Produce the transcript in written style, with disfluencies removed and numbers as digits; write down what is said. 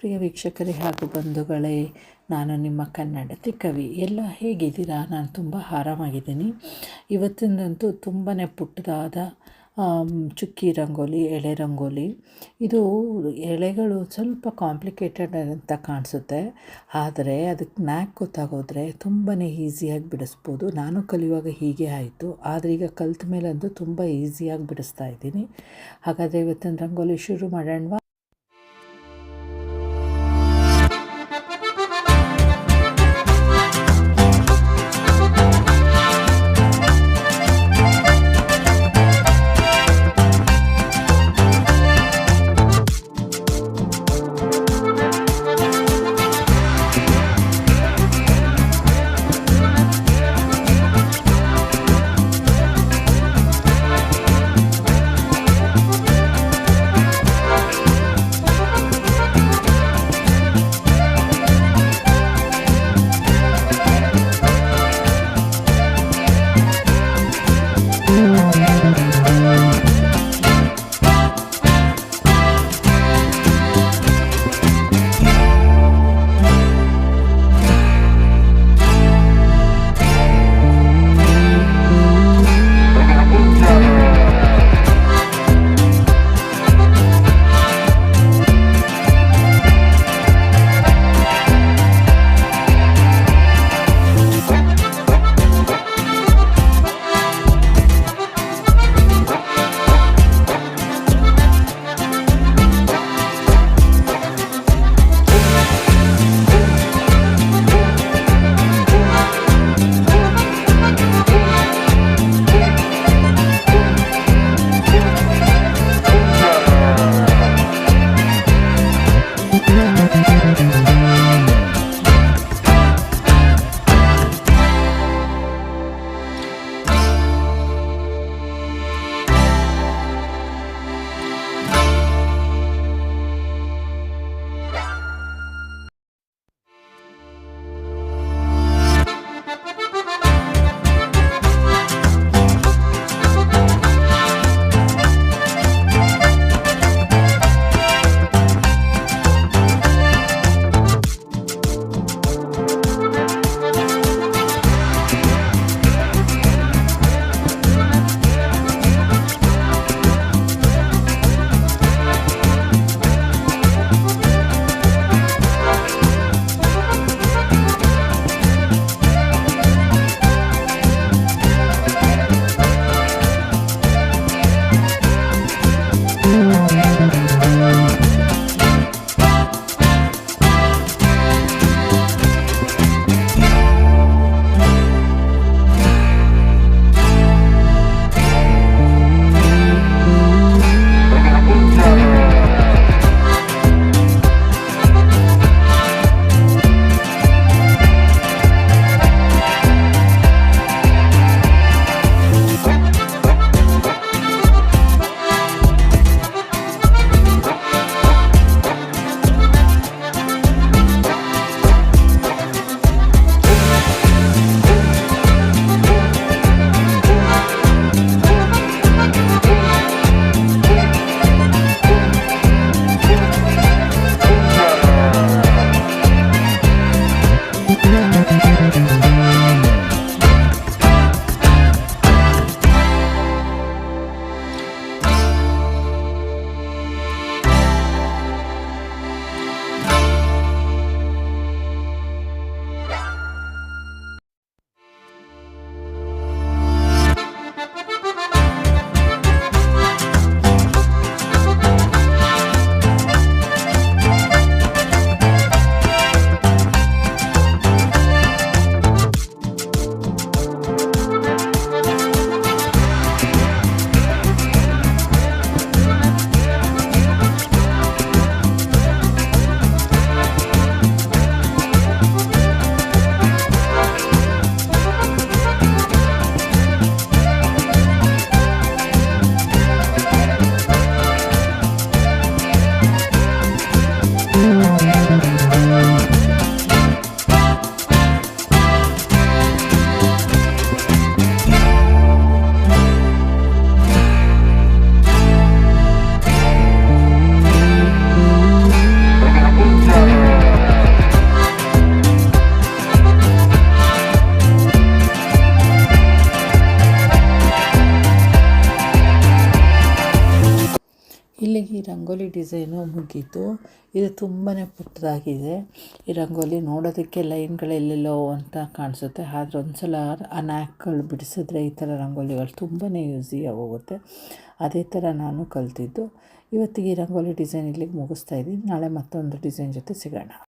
ಪ್ರಿಯ ವೀಕ್ಷಕರೇ ಹಾಗೂ ಬಂಧುಗಳೇ, ನಾನು ನಿಮ್ಮ ಕನ್ನಡತಿ ಕವಿ. ಎಲ್ಲ ಹೇಗಿದ್ದೀರಾ? ನಾನು ತುಂಬ ಆರಾಮಾಗಿದ್ದೀನಿ. ಇವತ್ತಿನಂತೂ ತುಂಬಾ ಪುಟ್ಟದಾದ ಚುಕ್ಕಿ ರಂಗೋಲಿ, ಎಳೆ ರಂಗೋಲಿ. ಇದು ಎಳೆಗಳು ಸ್ವಲ್ಪ ಕಾಂಪ್ಲಿಕೇಟೆಡ್ ಅಂತ ಕಾಣಿಸುತ್ತೆ, ಆದರೆ ಅದಕ್ಕೆ ನ್ಯಾಕ್ ಗೊತ್ತಾಗೋದ್ರೆ ತುಂಬಾ ಈಸಿಯಾಗಿ ಬಿಡಿಸ್ಬೋದು. ನಾನು ಕಲಿಯುವಾಗ ಹೀಗೆ ಆಯಿತು, ಆದರೆ ಈಗ ಕಲಿತ ಮೇಲಂತೂ ತುಂಬ ಈಸಿಯಾಗಿ ಬಿಡಿಸ್ತಾ ಇದ್ದೀನಿ. ಹಾಗಾದರೆ ಇವತ್ತಿನ ರಂಗೋಲಿ ಶುರು ಮಾಡೋಣವಾ? ರಂಗೋಲಿ ಡಿಸೈನು ಮುಗೀತು. ಇದು ತುಂಬಾ ಪುಟ್ಟದಾಗಿದೆ. ಈ ರಂಗೋಲಿ ನೋಡೋದಕ್ಕೆ ಲೈನ್ಗಳೆಲ್ಲೆಲ್ಲೋ ಅಂತ ಕಾಣಿಸುತ್ತೆ, ಆದ್ರೆ ಒಂದು ಸಲ ಆ ನಾಕ್ಗಳು ಬಿಡಿಸಿದ್ರೆ ಈ ಥರ ರಂಗೋಲಿಗಳು ತುಂಬಾ ಈಸಿಯಾಗಿ ಹೋಗುತ್ತೆ. ಅದೇ ಥರ ನಾನು ಕಲಿತಿದ್ದು. ಇವತ್ತಿಗೆ ಈ ರಂಗೋಲಿ ಡಿಸೈನ್ ಇಲ್ಲಿಗೆ ಮುಗಿಸ್ತಾ ಇದ್ದೀನಿ. ನಾಳೆ ಮತ್ತೊಂದು ಡಿಸೈನ್ ಜೊತೆ ಸಿಗೋಣ.